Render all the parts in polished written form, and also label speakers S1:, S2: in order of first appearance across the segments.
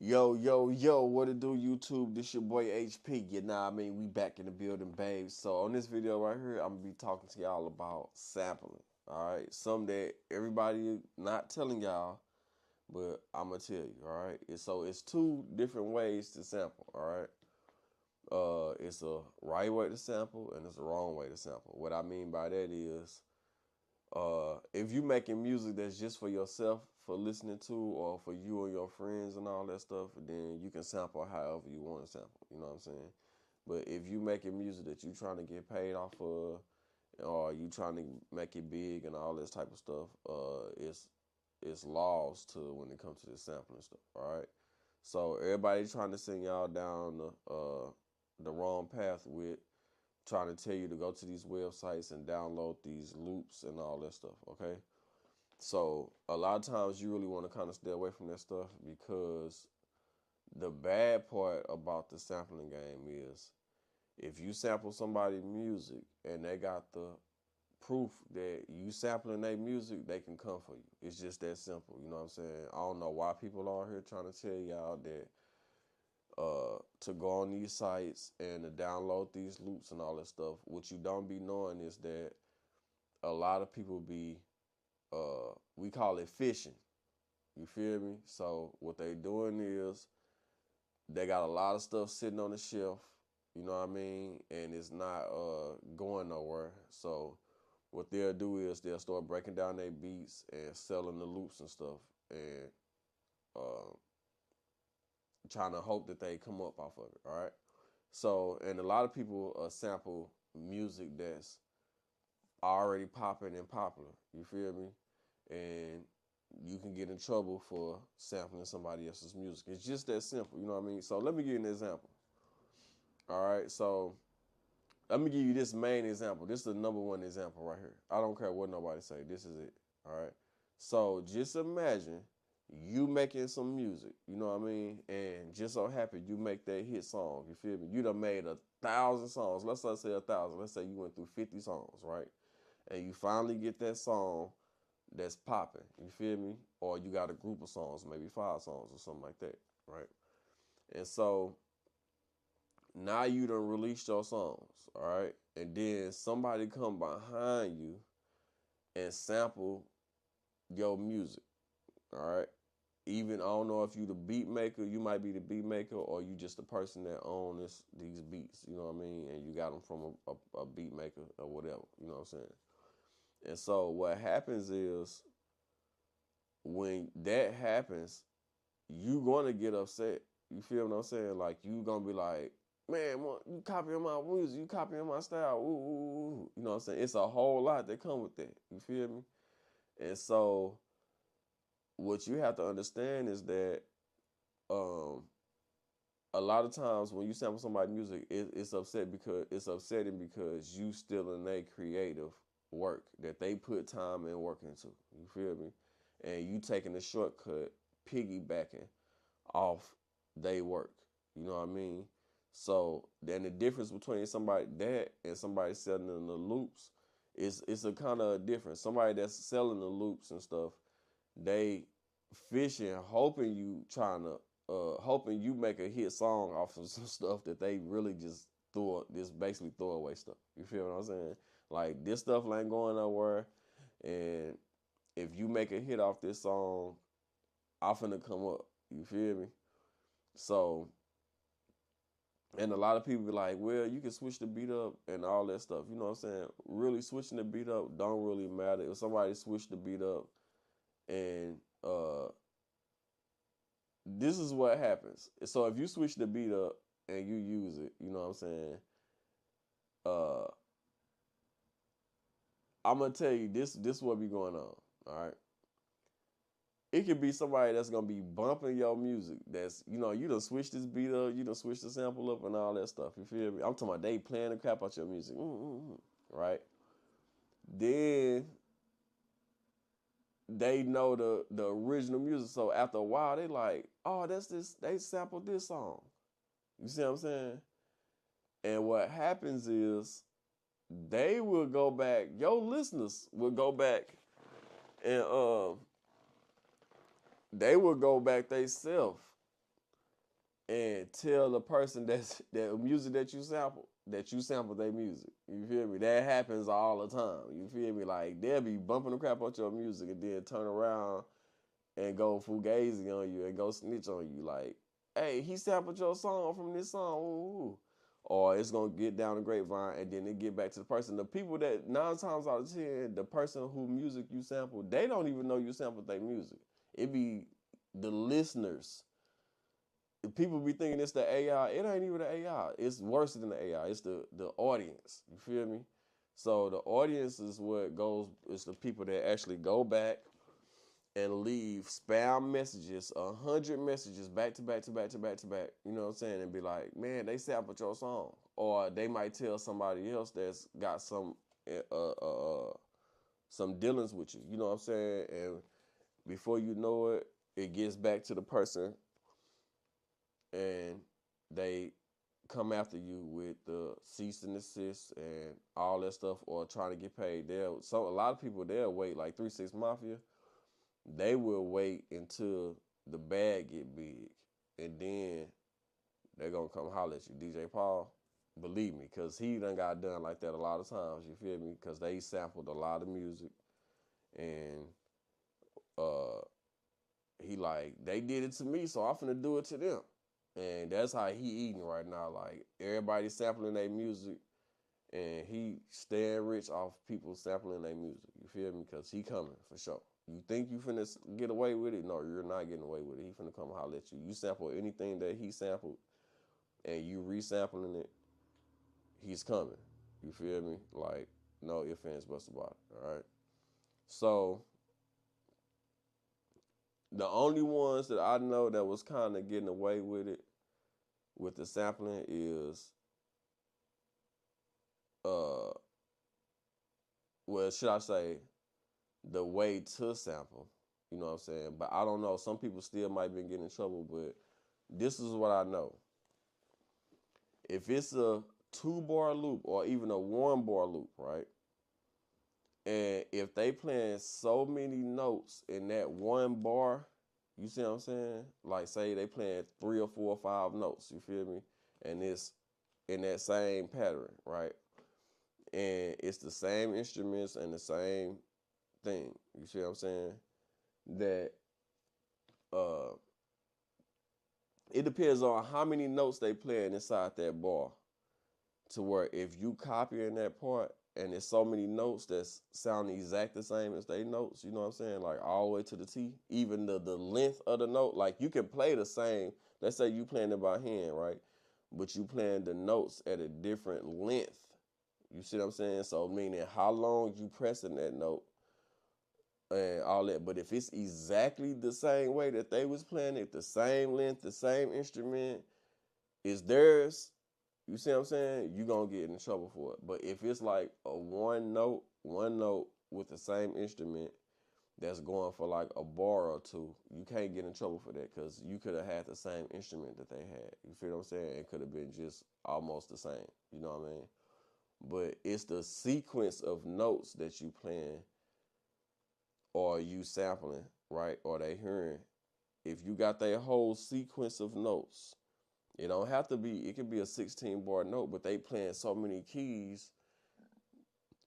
S1: Yo, what it do, YouTube? This your boy HP. You know what I mean? We back in the building, babe. So on this video right here, I'm gonna be talking to y'all about sampling. Alright. Something that everybody not telling y'all, but I'm gonna tell you, alright? So it's two different ways to sample, alright? It's a right way to sample and it's a wrong way to sample. What I mean by that is if you making music that's just for yourself for listening to or for you and your friends and all that stuff, then you can sample however you want to sample. You know what I'm saying? But if you making music that you trying to get paid off of or you trying to make it big and all this type of stuff, it's laws to when it comes to the sampling stuff. All right. So everybody trying to send y'all down the wrong path with trying to tell you to go to these websites and download these loops and all that stuff, okay? So a lot of times you really want to kind of stay away from that stuff because the bad part about the sampling game is if you sample somebody's music and they got the proof that you sampling their music, they can come for you. It's just that simple, you know what I'm saying? I don't know why people are here trying to tell y'all that to go on these sites and to download these loops and all that stuff. What you don't be knowing is that a lot of people be, we call it fishing. You feel me? So what they doing is they got a lot of stuff sitting on the shelf, you know what I mean? And it's not going nowhere. So what they'll do is they'll start breaking down their beats and selling the loops and stuff and uh, trying to hope that they come up off of it, all right? So, and a lot of people sample music that's already popping and popular, you feel me? And you can get in trouble for sampling somebody else's music. It's just that simple, you know what I mean? So let me give you an example. All right, so let me give you this main example. This is the number one example right here. I don't care what nobody say. This is it, all right? So just imagine you making some music, you know what I mean? And just so happen you make that hit song, you feel me? You done made 1,000 songs. Let's not say 1,000. Let's say you went through 50 songs, right? And you finally get that song that's popping, you feel me? Or you got a group of songs, maybe 5 songs or something like that, right? And so now you done released your songs, all right? And then somebody come behind you and sample your music, all right? Even I don't know if you the beat maker, you might be the beat maker, or you just the person that owns these beats. You know what I mean? And you got them from a beat maker or whatever. You know what I'm saying? And so what happens is when that happens, you gonna get upset. You feel what I'm saying? Like you gonna be like, man, you copying my music, you copying my style. Ooh, ooh, ooh. You know what I'm saying? It's a whole lot that come with that. You feel me? And so what you have to understand is that um, a lot of times when you sample somebody's music, it's upsetting because you still in their creative work that they put time and work into. You feel me? And you taking a shortcut, piggybacking off they work. You know what I mean? So then the difference between somebody that and somebody selling in the loops is it's a kind of difference. Somebody that's selling the loops and stuff, they fishing, hoping you make a hit song off of some stuff that they really just basically throwaway stuff. You feel what I'm saying? Like this stuff ain't going nowhere, and if you make a hit off this song, I'm finna come up. You feel me? So, and a lot of people be like, well, you can switch the beat up and all that stuff. You know what I'm saying? Really switching the beat up don't really matter. If somebody switch the beat up and this is what happens. So if you switch the beat up and you use it, you know what I'm saying? Uh, I'm gonna tell you this what be going on. All right. It could be somebody that's gonna be bumping your music. That's you done switch this beat up, you done switch the sample up and all that stuff. You feel me? I'm talking about they playing the crap out your music, right? Then they know the original music. So after a while, they like, oh, that's this. They sampled this song. You see what I'm saying? And what happens is they will go back. Your listeners will go back and they will go back themselves and tell the person that music that you sample their music. You feel me? That happens all the time. You feel me? Like they'll be bumping the crap out your music and then turn around and go fugazi on you and go snitch on you. Like, hey, he sampled your song from this song. Ooh, ooh. Or it's gonna get down the grapevine and then it get back to the person. The people that 9 times out of 10, the person who music you sample, they don't even know you sampled their music. It be the listeners. People be thinking it's the AI. It ain't even the AI. It's worse than the AI. It's the audience. You feel me? So the audience is what goes. It's the people that actually go back and leave spam messages, 100 messages back to back to back to back to back. You know what I'm saying? And be like, man, they sampled your song, or they might tell somebody else that's got some dealings with you. You know what I'm saying? And before you know it, it gets back to the person and they come after you with the cease and desist and all that stuff, or trying to get paid. A lot of people, they'll wait, like 3 6 Mafia. They will wait until the bag get big, and then they're gonna come holler at you. DJ Paul, believe me, cause he done got done like that a lot of times. You feel me? Cause they sampled a lot of music, and uh, he like, they did it to me, so I'm finna do it to them. And that's how he eating right now. Like, everybody sampling their music, and he staying rich off people sampling their music. You feel me? Because he coming for sure. You think you finna get away with it? No, you're not getting away with it. He finna come holler at you. You sample anything that he sampled, and you resampling it, he's coming. You feel me? Like, no ifs, ands, buts about it. All right. So the only ones that I know that was kind of getting away with it with the sampling is well, should I say, the way to sample. You know what I'm saying? But I don't know. Some people still might be getting in trouble, but this is what I know. If it's a 2-bar loop or even a 1-bar loop, right? And if they playing so many notes in that 1 bar, you see what I'm saying? Like, say they playing 3 or 4 or 5 notes, you feel me? And it's in that same pattern, right? And it's the same instruments and the same thing. You see what I'm saying? That uh it depends on how many notes they playing inside that bar. To where if you copying that part and there's so many notes that sound exact the same as they notes, you know what I'm saying? Like all the way to the T. Even the length of the note, like you can play the same. Let's say you playing it by hand, right? But you playing the notes at a different length. You see what I'm saying? So meaning how long you pressing that note and all that. But if it's exactly the same way that they was playing it, the same length, the same instrument is theirs, you see what I'm saying? You gonna get in trouble for it. But if it's like a one note with the same instrument that's going for like a bar or two, you can't get in trouble for that because you could have had the same instrument that they had. You feel what I'm saying? It could have been just almost the same. You know what I mean? But it's the sequence of notes that you playing or you sampling, right? Or they hearing. If you got that whole sequence of notes, it don't have to be, it could be a 16-bar note, but they playing so many keys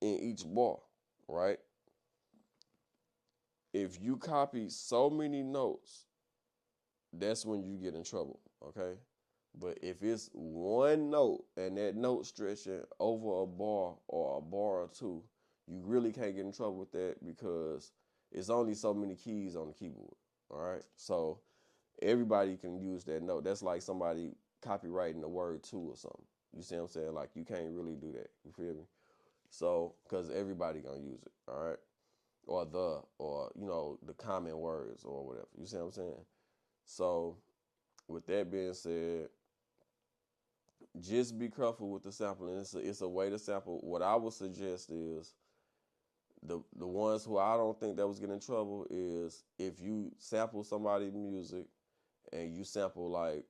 S1: in each bar, right? If you copy so many notes, that's when you get in trouble, okay? But if it's one note and that note stretching over a bar or a bar or two, you really can't get in trouble with that because it's only so many keys on the keyboard, all right? So everybody can use that note. That's like somebody copywriting the word to or something. You see what I'm saying? Like you can't really do that. You feel me? So, because everybody gonna use it, all right? Or you know, the common words or whatever. You see what I'm saying? So, with that being said, just be careful with the sampling. It's a way to sample. What I would suggest is the ones who I don't think that was getting in trouble is if you sample somebody's music and you sample like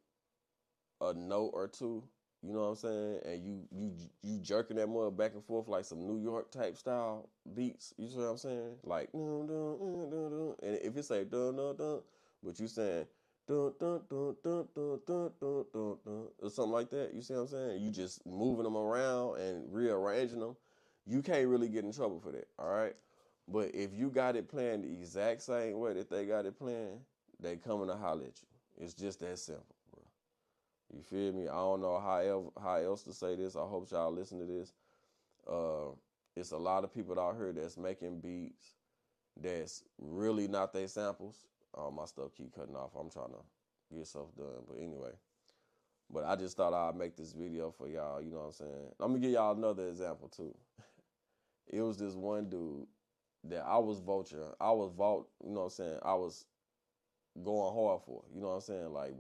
S1: a note or two, you know what I'm saying, and you jerking that mud back and forth like some New York type style beats, you see what I'm saying, like dun, dun, dun, dun, dun. And if it say dun dun dun, but you saying dun, dun, dun, dun, dun, dun, dun, dun, dun, or something like that. You see what I'm saying? You just moving them around and rearranging them. You can't really get in trouble for that, all right? But if you got it playing the exact same way that they got it playing, they coming to holler at you. It's just that simple, bro. You feel me? I don't know how else to say this. I hope y'all listen to this. Uh, it's a lot of people out here that's making beats that's really not their samples. My stuff keep cutting off. I'm trying to get stuff done. But anyway, but I just thought I'd make this video for y'all. You know what I'm saying? I'm gonna give y'all another example too. It was this one dude that I was vulture. I was vault. You know what I'm saying? I was going hard for. You know what I'm saying? Like,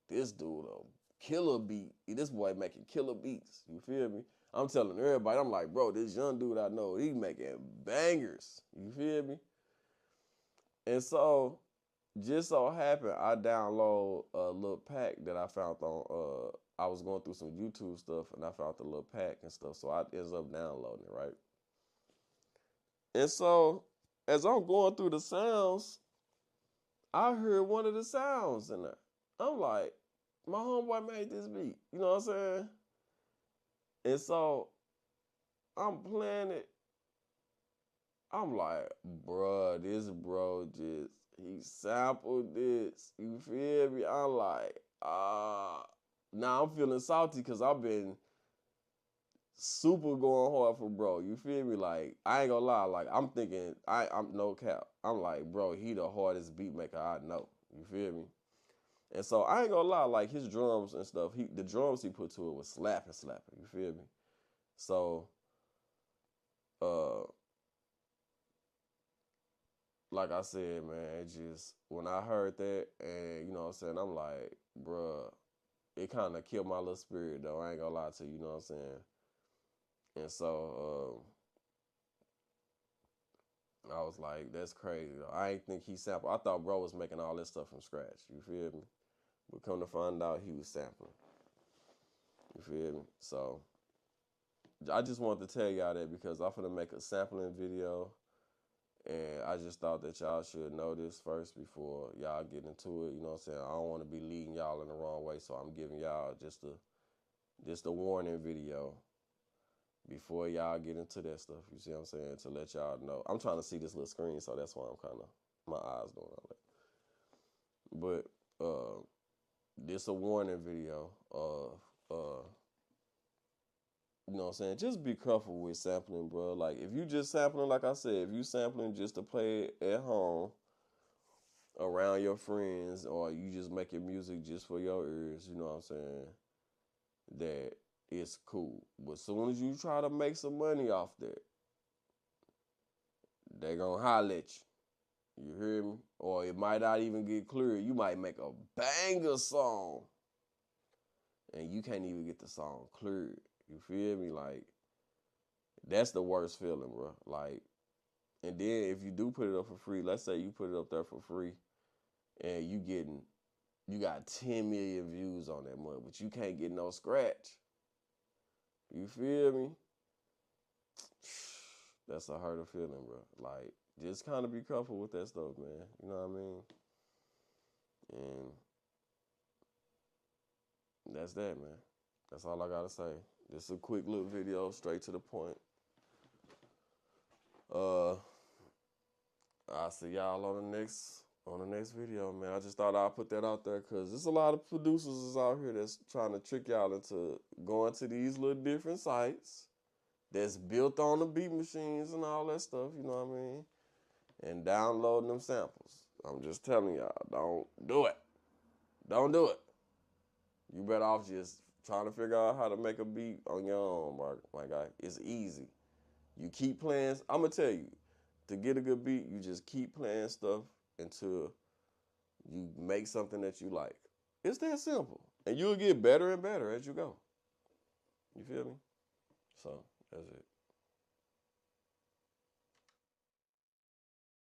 S1: this dude a killer beat. This boy making killer beats. You feel me? I'm telling everybody, I'm like, bro, this young dude I know, he making bangers. You feel me? And so, just so happened, I download a little pack that I found on, I was going through some YouTube stuff and I found the little pack and stuff. So I ended up downloading it, right? And so, as I'm going through the sounds, I heard one of the sounds in there. I'm like, my homeboy made this beat. You know what I'm saying? And so, I'm playing it. I'm like, bruh, this bro just, he sampled this. You feel me? I'm like, now I'm feeling salty because I've been super going hard for bro. You feel me? Like, I ain't gonna lie. Like, I'm thinking, I'm no cap. I'm like, bro, he the hardest beat maker I know. You feel me? And so I ain't gonna lie, like his drums and stuff, the drums he put to it was slapping. You feel me? So, uh, like I said, man, it just, when I heard that, and you know what I'm saying, I'm like, bruh, it kind of killed my little spirit, though. I ain't gonna lie to you, you know what I'm saying? And so, I was like, that's crazy, though. I ain't think he sampled. I thought bro was making all this stuff from scratch, you feel me? But come to find out, he was sampling, you feel me? So, I just wanted to tell y'all that because I'm finna make a sampling video. And I just thought that y'all should know this first before y'all get into it. You know what I'm saying? I don't want to be leading y'all in the wrong way, so I'm giving y'all just a warning video before y'all get into that stuff. You see what I'm saying? To let y'all know. I'm trying to see this little screen, so that's why I'm kind of, my eyes doing all that. But this a warning video of you know what I'm saying? Just be careful with sampling, bro. Like, if you just sampling, like I said, if you sampling just to play it at home around your friends, or you just making music just for your ears, you know what I'm saying, that it's cool. But as soon as you try to make some money off that, they gonna holler at you. You hear me? Or it might not even get clear. You might make a banger song, and you can't even get the song cleared. You feel me? Like, that's the worst feeling, bro. Like, and then if you do put it up for free, let's say you put it up there for free, and you got 10 million views on that mug, but you can't get no scratch. You feel me? That's a hurting feeling, bro. Like, just kind of be careful with that stuff, man. You know what I mean? And that's that, man. That's all I gotta say. Just a quick little video, straight to the point. I'll see y'all on the next video, man. I just thought I'd put that out there because there's a lot of producers out here that's trying to trick y'all into going to these little different sites that's built on the beat machines and all that stuff, you know what I mean? And downloading them samples. I'm just telling y'all, don't do it. Don't do it. You better off just trying to figure out how to make a beat on your own, my guy. It's easy. You keep playing. I'm going to tell you, to get a good beat, you just keep playing stuff until you make something that you like. It's that simple. And you'll get better and better as you go. You feel me? So, that's it.